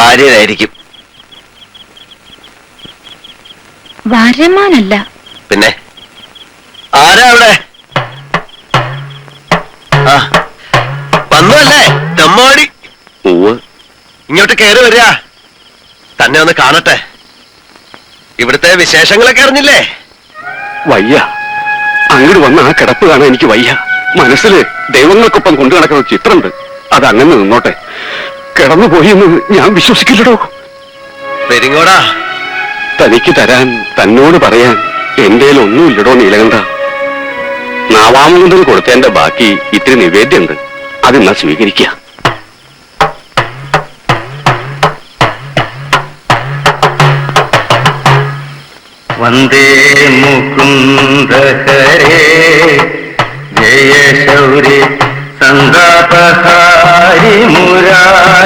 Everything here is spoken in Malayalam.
ഭാര്യയായിരിക്കും. ഭാര്യമാനല്ല. പിന്നെ ആരാ അവിടെ? ആ വന്നല്ലേ തെമ്മാടി. ഇങ്ങോട്ട് കയറി വരിക. തന്നെ ഒന്ന് കാണട്ടെ. ഇവിടുത്തെ വിശേഷങ്ങളൊക്കെ അറിഞ്ഞില്ലേ? വയ്യ, അങ്ങോട്ട് വന്ന ആ കിടപ്പ് കാണാൻ എനിക്ക് വയ്യ. മനസ്സില് ദൈവങ്ങൾക്കൊപ്പം കൊണ്ടു നടക്കുന്ന ചിത്രമുണ്ട്. അത് അങ്ങനെ നിന്നോട്ടെ. കിടന്നുപോയി എന്ന് ഞാൻ വിശ്വസിക്കില്ലടോ. പെരിങ്ങോടാ, തനിക്ക് തരാൻ, തന്നോട് പറയാൻ എന്റെ ഒന്നുമില്ലടോ നീലകണ്ഠ. നാവാമുകുന്ദന് കൊടുത്തതിന്റെ ബാക്കി ഇത്തിരി നിവേദ്യമുണ്ട്. അതെന്നാ സ്വീകരിക്കുക. വന്ദേ മുകുന്ദ ഹരേ ജയ ശൗരി സന്താപഹാരി മുരാരി.